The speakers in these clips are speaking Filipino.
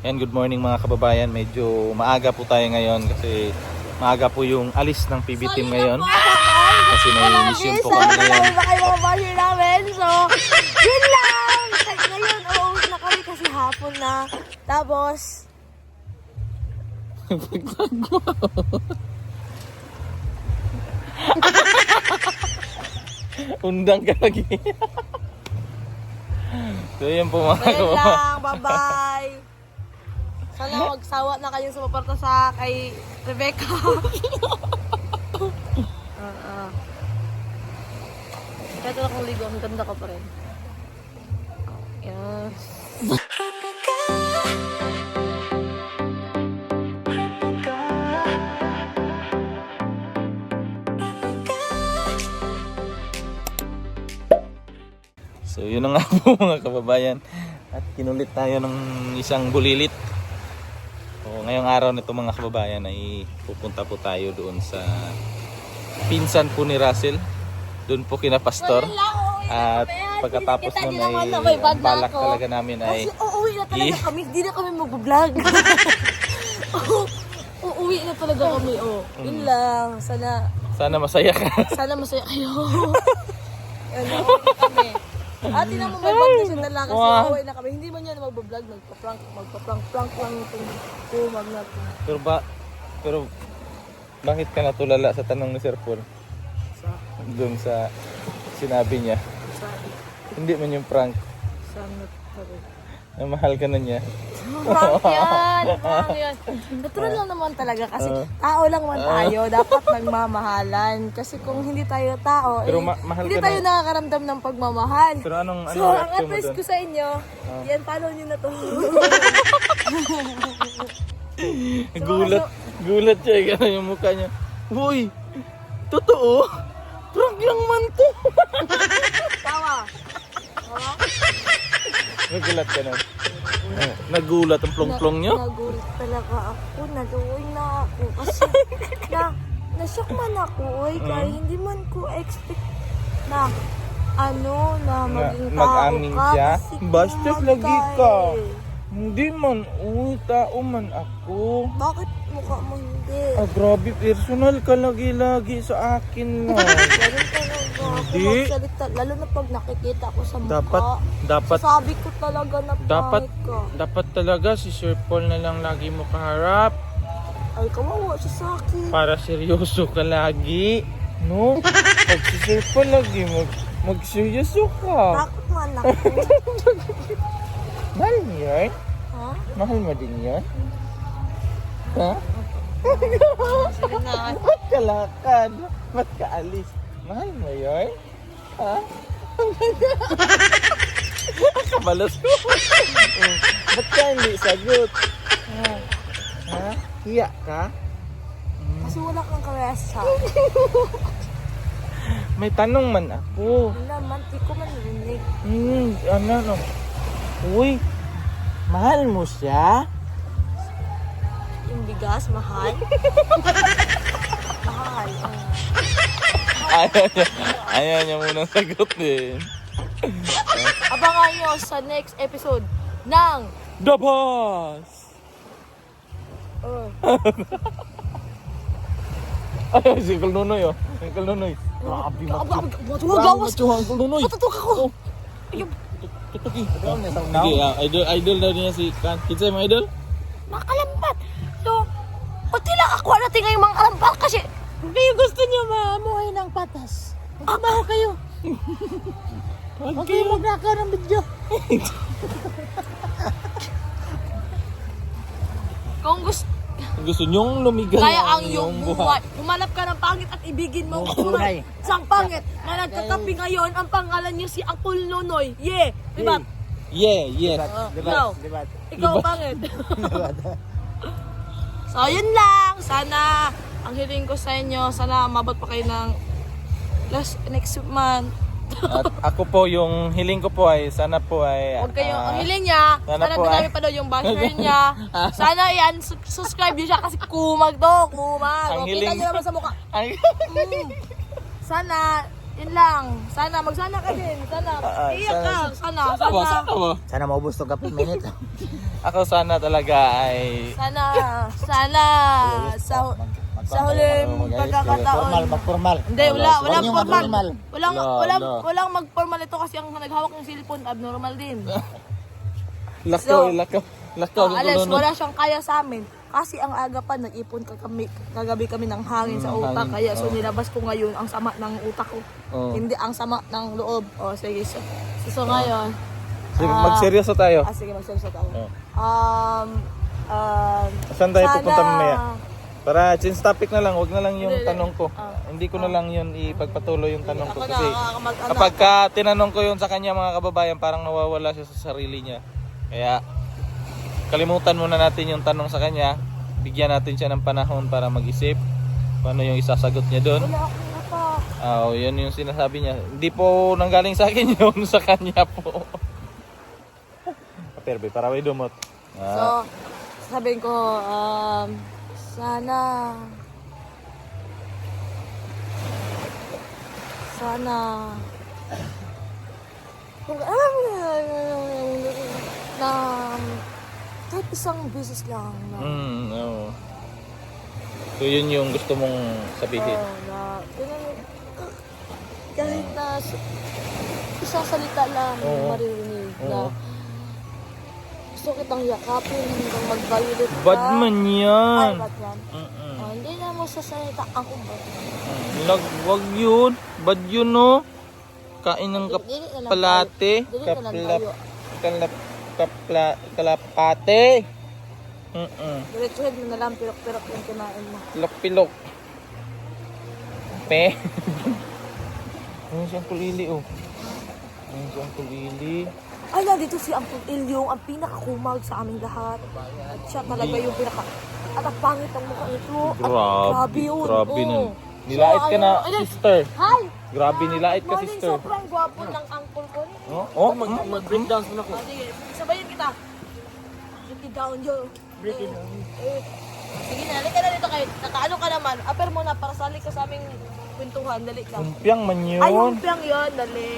Yan, good morning mga kababayan. Medyo maaga po tayo ngayon kasi maaga po yung alis ng PB team ngayon. Kasi may mission po kami ngayon. Sana kayo mga basher namin. So, yun lang. Ngayon, uuwi na kami kasi hapon na. Tapos, Undang ka lagi. So yun po mga yun kababayan. lang. Bye-bye. Sana magsawa na kayong sumaporta sa kay Rebecca. Kahit wala kong ligo, ang ganda ka pa rin. Yes. So yun na nga po mga kababayan. At kinulit tayo ng isang bulilit. So, ngayong araw nito mga kababayan ay pupunta po tayo doon sa pinsan po ni Russell. Doon po kina Pastor. At pagkatapos nun ay ang balak talaga namin ay kasi uuwi na talaga kami, hindi na kami mag-vlog. Uuwi na talaga kami, Yun lang, sana masaya ka. sana masaya kayo. Ano, uuwi na kami. At tinan mo may vacation na lang kasi uuwi na kami. Hindi man yan mag-vlog, magpa-prank lang itong kumag natin. Pero bakit ka natulala sa tanong ni Sir Paul? Doon sa sinabi niya. Hindi man yung prank. Na mahal ka na niya. Prank yan. Natural lang naman talaga kasi tao lang man tayo. Dapat nagmamahalan. Kasi kung hindi tayo tao, Pero mahal hindi ka tayo nakakaramdam ng pagmamahal. Pero anong So, ang reaction mo advice doon? ko sa inyo, yan, follow nyo na to. Gulat siya. Gano'n yung mukha niya. Uy, totoo? Prank lang man to. Tawa. Nagulat ka na. Nagulat ang plong-plong niyo? Nagulat talaga ako. Naluoy na ako. Kasi na-shock man ako. Kaya hindi man ko expect na na maging tao mag-amin ka. siya? Kasi Bastos kumag lagi ka. eh. Hindi man. Uy, tao man ako. Bakit mukha mo hindi? Grabe, personal ka lagi-lagi sa akin lang. Ganun talaga ako Hindi. magsalita. Lalo na pag nakikita ko sa mukha. Dapat Sabi ko talaga na pangit ka. dapat talaga si Sir Paul na lang lagi mo kaharap Ay, kawawa siya sa akin. para seryoso ka lagi. No? Pag si Sir Paul lagi magseryoso ka. Bakit man ako? Mahal mo yun? Ha? Mahal mo din yun? Ha? Sige na. Ba't ka lakad? Ba't ka alis? Mahal mo yun? Ha? Kamalas ko. Ba't ka hindi sagot? Ha? Hiya ka? Kasi wala kang karehas sa May tanong man ako. naman, di ko man narinig. No. Uy, mahal mo siya? Yung bigas, mahal. Mahal. Ayaw niya munang sagutin. Abangan nyo sa next episode ng The Boss! Ay, si Uncle Nunoy Si Uncle Nunoy. Grabe, gawas. Uncle Nunoy. Patutok ako. Tutuki. Sige, idol daw niya si Kan. Kinsay mga idol? Makalampat. So, pati lang ako natin ngayong mga kalampat kasi Kayo gusto niyo mamuhay ng patas. Magtrabaho kayo. Huwag kayo magnakaw ng video. kung Gusto niyong lumigaw kaya ang iyong buhay. Humanap ka ng pangit at ibigin mo ang tunay. Isang pangit na nagkatabi ngayon, ang pangalan niyo si Uncle Nonoy. Yeah! Diba? Yeah, yes. Ikaw. Ikaw pangit. So, yun lang. Sana, ang hiling ko sa inyo, sana mabot pa kayo ng next month. At ako po, yung hiling ko po ay sana po ay Huwag kayong, ang hiling niya, sana sana po dami pa daw yung basher niya. Sana yan, subscribe niyo siya kasi kumag to, kumag. Ang O, kita hiling- niyo naman sa mukha. Ay, Sana, Yun lang. Sana, magsana ka din. Sana, iyak ka. Sana. Sana maubos to kapit minute. Ako sana talaga ay Sa huling pagkakataon. Magformal. Hindi, walang formal. Wala. Walang mag-formal ito kasi ang naghawak ng cellphone abnormal din. Lakaw. Alas, wala siyang kaya sa amin. Kasi ang aga pa, nag-ipon kagabi kami ng hangin sa utak. Kaya so nilabas ko ngayon ang sama ng utak ko. Hindi ang sama ng loob. O sige, so ngayon. Sige, magseryoso tayo. Sige, magseryoso tayo. Saan tayo sana- pupunta mamaya? Para change topic na lang, wag na lang yung Hindi. tanong ko. Hindi ko na lang yun ipagpatuloy yung tanong ko. Ako na, Kasi kapag ka tinanong ko yun sa kanya mga kababayan, parang nawawala siya sa sarili niya. Kaya kalimutan muna natin yung tanong sa kanya. Bigyan natin siya ng panahon para mag-isip. Paano yung isasagot niya doon. Wala akong utak. Yun yung sinasabi niya. Hindi po nanggaling sa akin yun, sa kanya po. Perbe, para may dumot. So, sabihin ko, sana kung na kahit isang beses lang na, Oo. So yun yung gusto mong sabihin. na kahit na isang salita lang maririnig na gusto kitang yakapin hanggang mag-violet ka. Bad man yan. Ay, bad yan. Hindi na mo sasalita ako ba? Wag yun. Bad yun, no? Kain ng Dili na lang kapalate. tayo. Dili na lang tayo. Kalapate. Diretsuhin mo na lang, pirok-pirok yung kinain mo. Pilok-pilok. Pe. Ayun si Uncle Ili, oh. Ayun si Uncle Ili. Ay, nandito si Uncle Ilyong, ang pinakakumag sa aming lahat. At siya talaga yung at ang pangit ang mukha nito. Grabe yun. Grabe Oo. nun. Nilait ka na, Ay, sister. Hi! Grabe, nilait ka, Morning, sister. sobrang gwapo ng uncle ko. Mag-breakdance mo na ko. Sige, sabayin kita. Break it down, yo. Break it down. Sige na, halika na dito kayo. Nakaano ka naman. Aper mo na, para sali ka sa aming kwentuhan. Dali ka. Humpiang man yun. Ay, humpiang yun. Dali.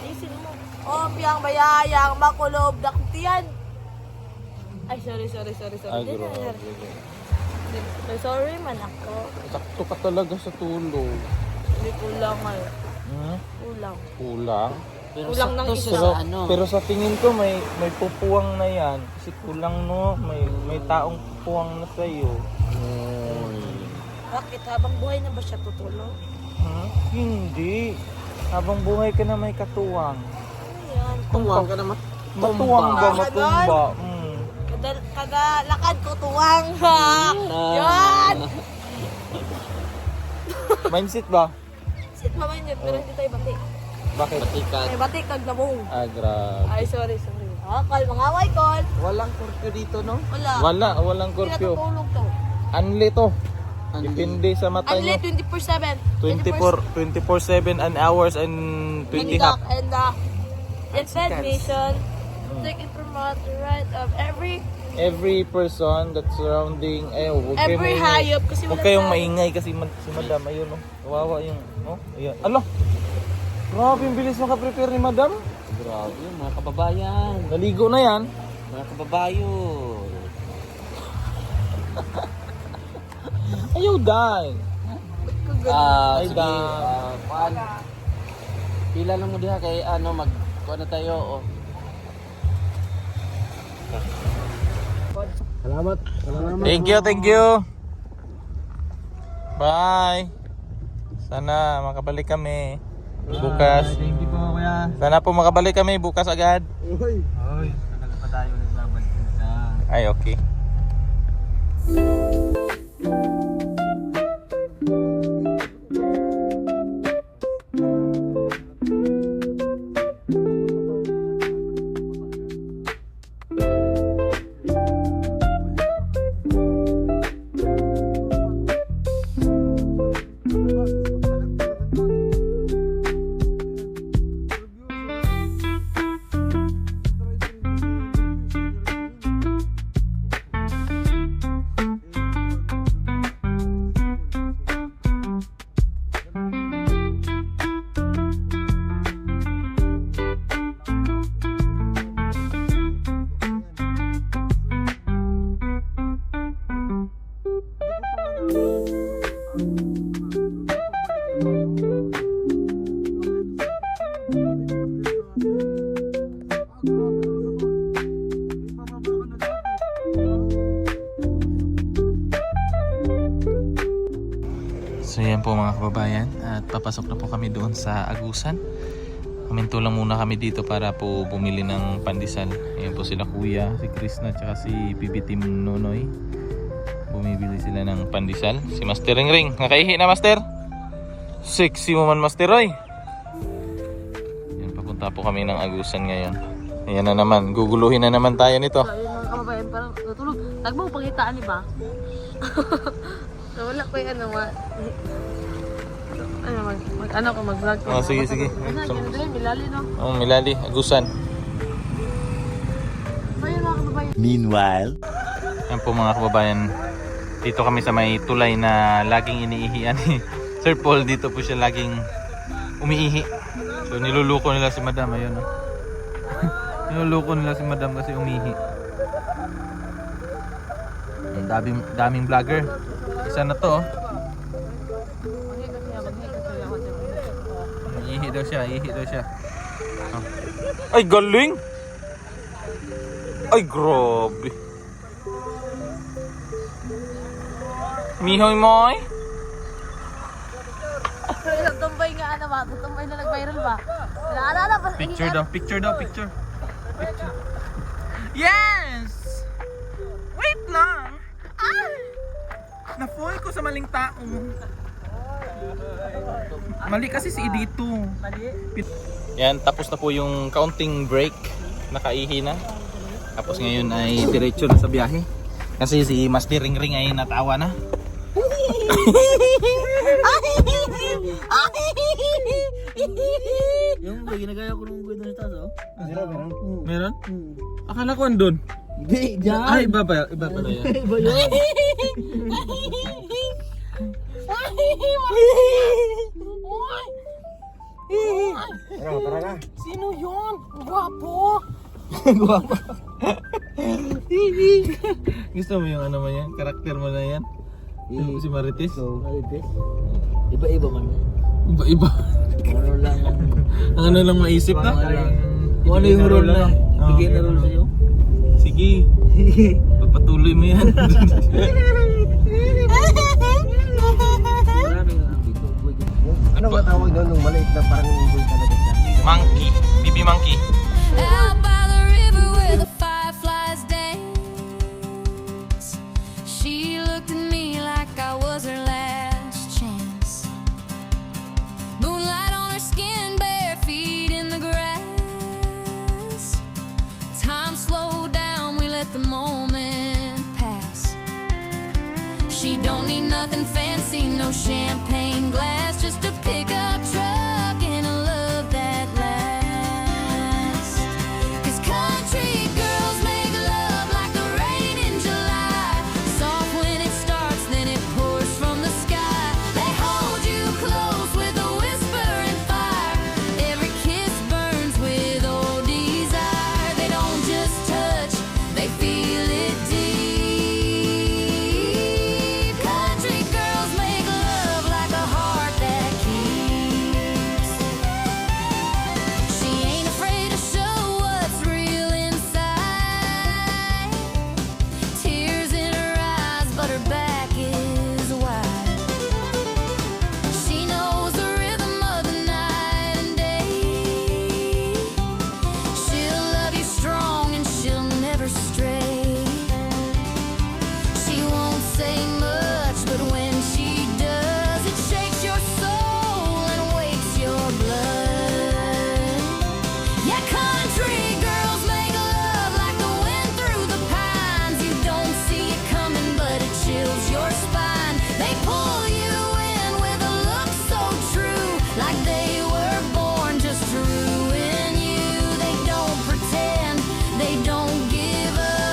Isin mo. Humpiang bayayang makulob daktiyan. Ay, sorry. Ay, Dali, grabe. sorry man ako. Sakto ka talaga sa tulog. Hindi kulang nga. Kulang. Kulang? Kulang ng isa. Pero sa tingin ko may pupuwang na yan. Kasi kulang, no? May taong pupuwang na sa'yo. Bakit? Habang buhay na ba siya tutulog? Hindi. Habang buhay ka na may katuwang. Ano yan? Tuwang ka naman. Matuwang ba? Tumbang. Matumba. Kada lakad ko tuwang. Yan! Mindset ba? Sit pa man yun, pero hindi tayo bati. Bakit? Ay, bati kag labong. Grabe. Ay, sorry. Call, mga away, call. Walang curfew dito, no? Walang Hindi curfew. natutulog to. Unli to. Depende sa mata Unli, nyo. 24/7. 24/7 and hours and 20 TikTok hap. and it said mission. Take it from the right of Every person that's surrounding, huwag kayong every maingay. hayop kasi Huwag wala kayong tayo. maingay kasi si madam, ayun, oh. Kawawa yung, ayan. Alo! Grabe, yung bilis makaprepare ni madam. Grabe, mga kababayan. Naligo na yan. Mga kababayan. Ayaw, dahil. Sige. dam. Paan? Pila lang mo diha kay kuha na tayo. Salamat. Thank you. Bye. Sana makabalik kami bukas. Thank you po, kuya. Sana po makabalik kami bukas agad. Hoy, tagal pa tayo naglaban sa Ay, okay. Ayan po mga kababayan, at papasok na po kami doon sa Agusan. Huminto lang muna kami dito para po bumili ng pandesal. Ayan po sila kuya, si Krishna, tsaka si PB Team Nonoy. Bumibili sila ng pandesal. Si Master Ring, nakaihi na Master? Sexy mo man Master Roy. Ayan, papunta po kami ng Agusan ngayon. Ayan na naman, guguluhin na naman tayo nito. Ayun mga kababayan, parang natulog. Nagmong pangitaan ni ba? Wala pa yung mag-vlog ko. Oh, sige. Milali, no? Oh, Milali, Agusan. Ayun mga kababayan. Meanwhile, Yan po mga kababayan, dito kami sa may tulay na laging iniihian ni Sir Paul. Dito po siya laging umiihi. So niluluko nila si Madam, ayun oh. Niluluko nila si Madam kasi umihi. Ang daming vlogger. Isa na to oh. Ihi daw siya. Oh. Ay galing! Ay grabe! Mihoy moy! Tumbay nga ano ba? Tumbay na nag-viral ba? Naalala ba? Picture daw. Yes! Wait lang! Ay! Na-fall ko sa maling tao. Mali kasi si Edito. Yan, tapos na po yung counting break. Nakaihi na. Tapos ngayon ay diretso na sa biyahe. Kasi si Master Ring ay natawa na. Yung ginagaya ko nung doon sa taas, oh. Meron? Akala ko andun. Hindi, dyan. Ay, iba pala yan. Iba yun. tara na. Sino yun? Gwapo. Guwapo. Gusto mo yung ano mo yan? Karakter mo na yan? Si Marites? Marites. Iba-iba man. Iba-iba. Ano lang. Ang ano lang maisip na? Kung ano yung role na. Bigyan na role sa'yo. Sige. Pagpatuloy mo yan. Maraming dito. Ano ba tawag doon nung maliit na parang unggoy talaga siya? Monkey. Baby monkey. Out by the river where the fireflies dance, she looked at me like I was her last chance. Moonlight on her skin, bare feet in the grass. Time slowed down, we let the moment pass. She don't need nothing fancy, no champagne glass, just a pickup truck and a love that lasts. 'Cause country girls make love like the rain in July. Soft when it starts, then it pours from the sky. They hold you close with a whisper and fire. Every kiss burns with old desire. They don't just touch, they feel it deep. Country girls make love like a heart that keeps. She ain't afraid to show what's real inside. Tears in her eyes, but her back is wide. She knows the rhythm of the night and day. She'll love you strong and she'll never stray. She won't say much, but when she does, it shakes your soul and wakes your blood. Yeah, country girls make love like the wind through the pines. You don't see it coming, but it chills your spine. They pull you in with a look so true, like they were born just to ruin you. They don't pretend, they don't give up.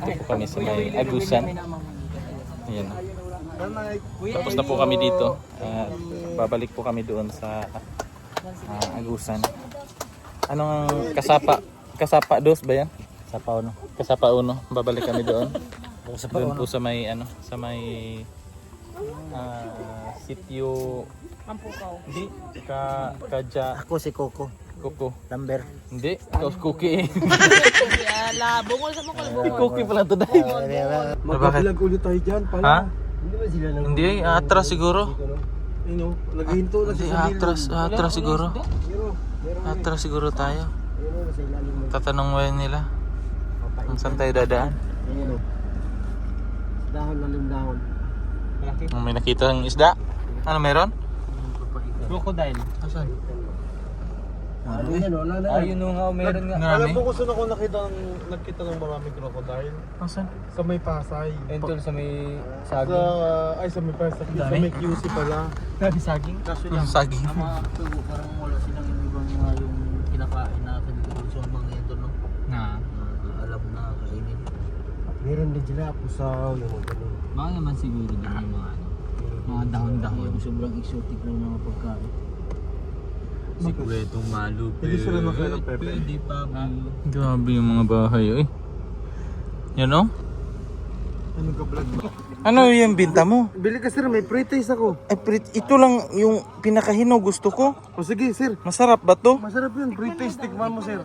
Dito po kami sa may Agusan. Ayan. Tapos na po kami dito. At babalik po kami doon sa Agusan. Anong Kasapa dos ba yan? Kasapa uno. Babalik kami doon. Doon po sa may sa may sitio Ampukaw. hindi Kaja Ako si Coco. Kuko. Lumber. Hindi, ikaw Cookie. Yala, bungol sa mukha, bungol. Cookie pala to dahil. Magkabilag ulit tayo dyan pala. Ha? Hindi ba sila nang... Hindi, atras siguro. Ayun o, naghihinto na Hindi, siya sa atras siguro. Atras siguro tayo. Ayun o, sa ilalim mo. Tatanong mo yan nila. Kung saan tayo dadaan. Ayun o. Dahon na dahon. May nakita ng isda. Ano meron? Crocodile. Asan? Ayun o, Ayun o nga, meron nga. Marami? Alam mo kung saan ako nakita ng maraming crocodile? Asan? Sa may Pasay. Entol sa may Sa, sa may Pasay. Sa may QC pala. Dami saging. Kaso Yung saging. mga tubo, parang wala silang ibang mga yung kinakain na sa mga yan doon, no? Na. Alam na kainin. Meron din sila, pusaw, yung ganun. Baka naman siguro din yung mga mga dahon-dahon. Yung sobrang exotic ng mga pagkain. Sikretong malupit. Hindi sila makain ng pepe. Pwede pa. Grabe yung mga bahay. Ay. Yan o? Anong ka-vlog ba? Ano yung binta mo? Bili ka sir, may pre-taste ako. Ito lang yung pinakahino gusto ko. O sige sir. Masarap ba to? Masarap yun, pre-taste. Tikman mo sir.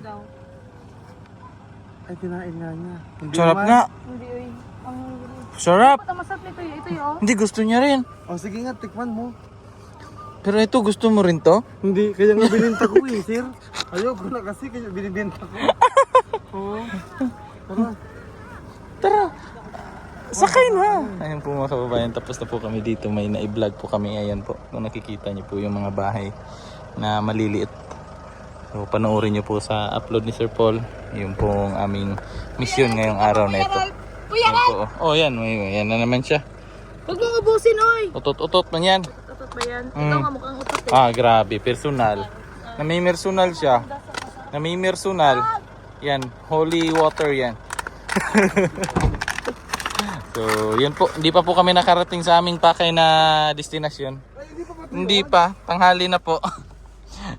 Ay, kinain nga niya. Hindi Sarap naman. nga. Hindi, oy. Ang Sarap. masarap nito yun. Ito yun. Hindi gusto niya rin. O sige nga, tikman mo. Pero ito gusto mo rin to? Hindi, kaya nga bininta ko eh, sir. Ayoko na kasi, kaya binibenta ko. Oo. Tara. Tara. Sakay na. Ayun po mga kababayan, tapos na po kami dito. May na-vlog po kami. Ayan po. Kung nakikita niyo po yung mga bahay na maliliit. So panoorin niyo po sa upload ni Sir Paul. Yung pong aming mission ngayong araw na ito. Kuya, Yan po. Oh yan. Yan na naman siya. huwag mong ubusin, oy. Utot-utot man yan. Tatot ba yan? Mm. Ito nga mukhang utot eh. Ah, grabe. Personal. Nami-personal siya. Nami-personal. Yan. Holy water yan. So, yun po. Hindi pa po kami nakarating sa aming pakay na destinasyon. Hindi pa. Tanghali na po.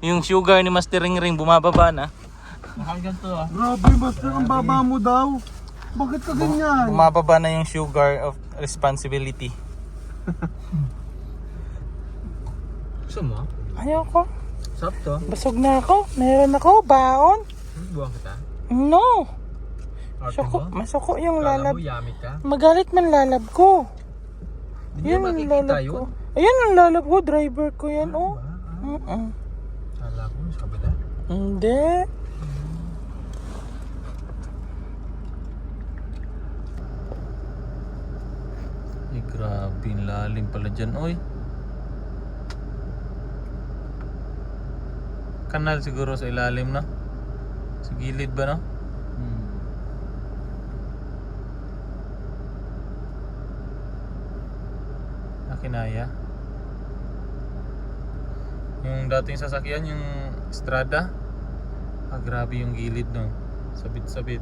Yung sugar ni Master Ring Ring bumababa na. Hanggang to ah. Grabe, master, ang baba mo daw. Bakit ka ganyan? Bumababa na yung sugar of responsibility. Gusto mo? Ayoko. Sarap to. Basog na ako. Meron ako. Baon. Buwang kita. No. Arte Suko. mo? Masuko yung Kala lalab. mo yummy ka? Magalit man lalab ko. Hindi Yan mo ang makikita lalab yun. ko. Ayan ang lalab ko. Driver ko yan. Oh. Ba? Kala ko sa kabila. Hindi. Ay, grabe. Ang lalim pala dyan. Oy. Kanal siguro sa ilalim na. Sa gilid ba no? Kinaya. Yung dating sasakyan, yung Strada. Ah, grabe yung gilid no. Sabit-sabit.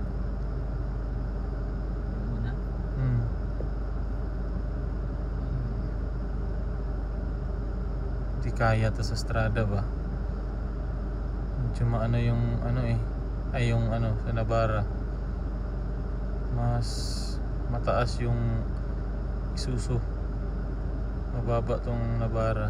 Muna. Hindi kaya to sa Strada ba? Medyo maano yung ano eh. Ay yung ano sa Navara. Mas mataas yung Isuzu. Mababa tong Navara.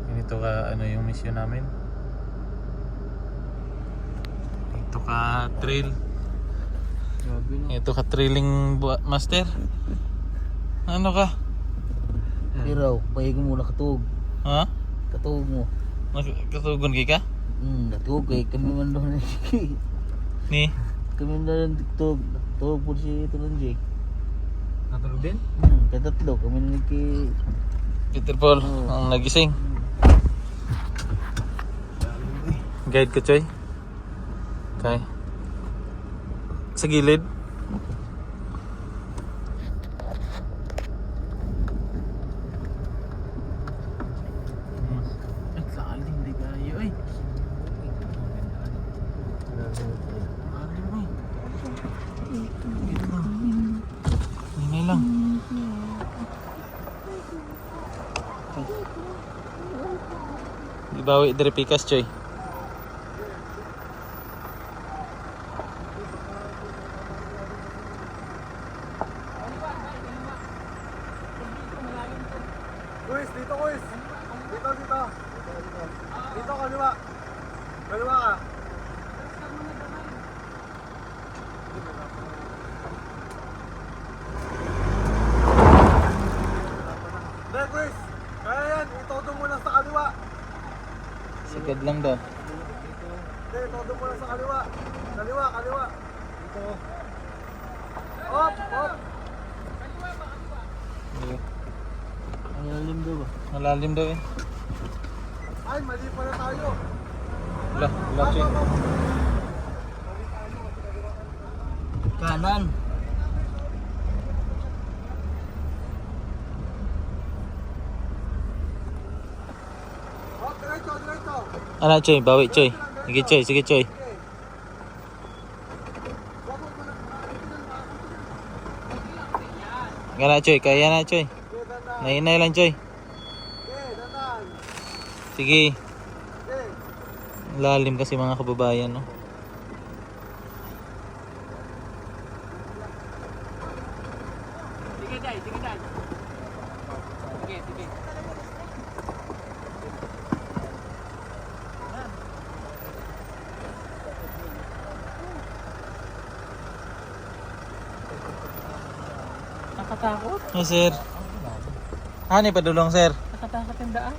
Ganito ka ano yung mission namin. Ito ka trail. Grabe no. Ito ka trailing master. Ano ka? Pero, pahigo mo na katuog. Ha? Katuog mo. Katugon ka? Katuog eh. Kami man daw na Ni? Kami man daw na katuog. Katuog po si ito ng Jake. Natulog din? Katatlo. Kami na Peter Paul, ang nagising. Guide ko, Choy. Okay. Sa gilid. Hinay lang. Ibawi dari pikas, Choy. Kuis, dito kuis. Dito. Dito, kaliwa. Kaliwa ka. Dahil kuis, kaya yan, itodo mo lang sa kaliwa. Sagad lang daw. Dahil itodo mo lang sa kaliwa. Kaliwa. Dito. Hop. Ang lalim daw ba? Malalim daw eh. Ay, mali pala tayo. Wala, Choy. Kanan. Hop, diretso. Ano, Choy? Bawi, Choy. Sige, Choy. Gana, Choy. Kaya na, Choy. Nahinay lang, Choy. Danan. Sige. Lalim kasi mga kababayan, no? Nakatakot. Hey, sir. Hani pa dulong, sir. Nakatakot yung daan.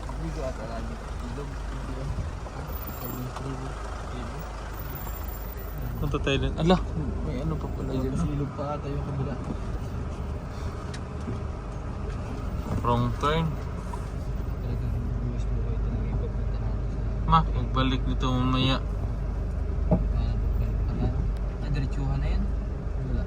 Punta tayo dun. Ala, may ano pa pala dyan. Silog pa ata yung kabila. Wrong turn. Talagang buwis mo kayo talaga ipapunta natin sa Ma, magbalik dito mamaya. diretsuhan na yan. Wala.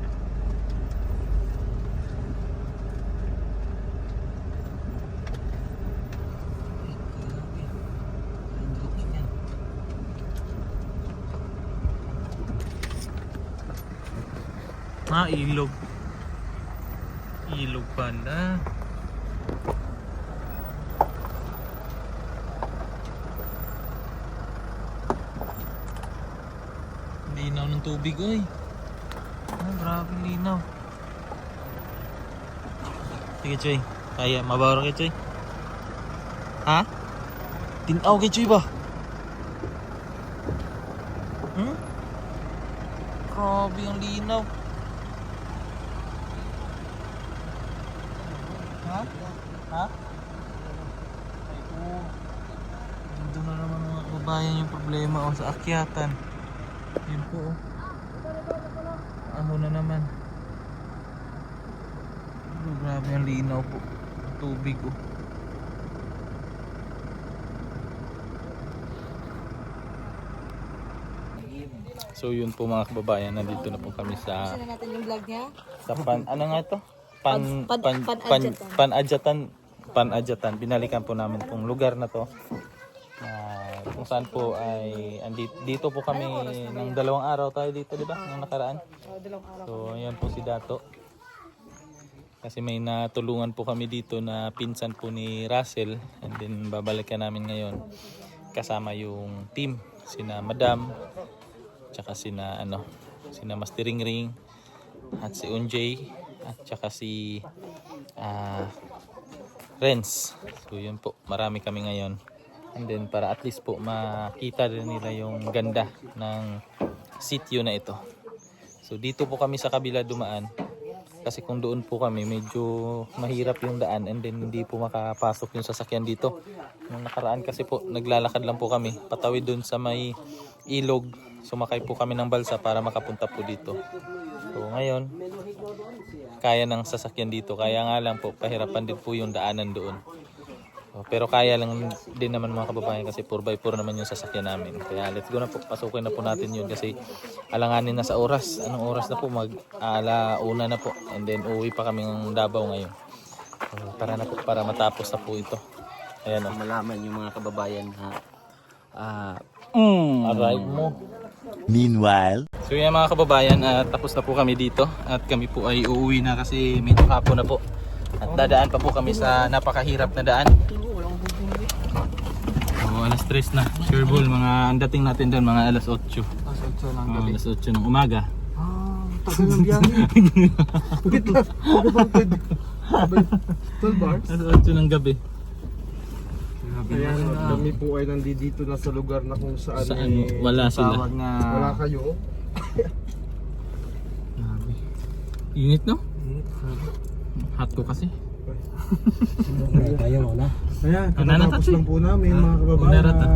Ilog. Ilog pala. Linaw ng tubig, oy. Grabe linaw. Sige, Choy. Kaya, mabawar kay Choy. Ha? Tinaw kay Choy ba? Grabe ang linaw. Ha? Ay po. Doon na naman mga kababayan yung problema sa akyatan. Yun po. Ano na naman. Grabe ang linaw po. Tubig oh. So yun po mga kababayan, nandito na po kami sa Sino natin yung vlog niya? ano nga ito? Pan-adyatan. Pan-adyatan. Binalikan po namin itong lugar na to. Kung saan po ay dito po kami ng 2 araw tayo dito, di ba? Nung nakaraan. So ayan po si Dato. Kasi may natulungan po kami dito na pinsan po ni Russell, and then babalikan namin ngayon kasama yung team, sina Madam, tsaka sina Master Ring at si Unjay at tsaka si Renz. So yun po, marami kami ngayon. And then para at least po makita rin nila yung ganda ng sitio na ito. So dito po kami sa kabila dumaan. Kasi kung doon po kami, medyo mahirap yung daan, and then hindi po makapasok yung sasakyan dito. Nung nakaraan kasi po, naglalakad lang po kami patawid doon sa may ilog. Sumakay po kami ng balsa para makapunta po dito. So ngayon, kaya ng sasakyan dito. Kaya nga lang po, pahirapan din po yung daanan doon. Pero kaya lang din naman mga kababayan kasi 4x4 naman yung sasakyan namin. Kaya let's go na po, pasukin na po natin yun kasi alanganin na sa oras. Anong oras na po? Ala-una na po. And then uwi pa kami ng Davao ngayon. Tara na po para matapos na po ito. Ayan o. Malaman yung mga kababayan ha. Arrive mo. Meanwhile. So yan mga kababayan, tapos na po kami dito at kami po ay uuwi na kasi medyo hapon na po. At dadaan pa po kami sa napakahirap na daan. Alas 3 na. Sure Bull, ang dating natin doon mga alas 8. Alas 8 ng umaga. Tagal ng biyahe. Wait lang. Ano bang pwede? 12 hours? Alas 8 ng gabi. Ayan, kami po ay nandito na sa lugar na kung saan, Saan wala sila. tawag nga wala kayo. Init no? Hot ko kasi. Ayan, Ano na katatapos to, lang po namin mga kababayan. Unarata.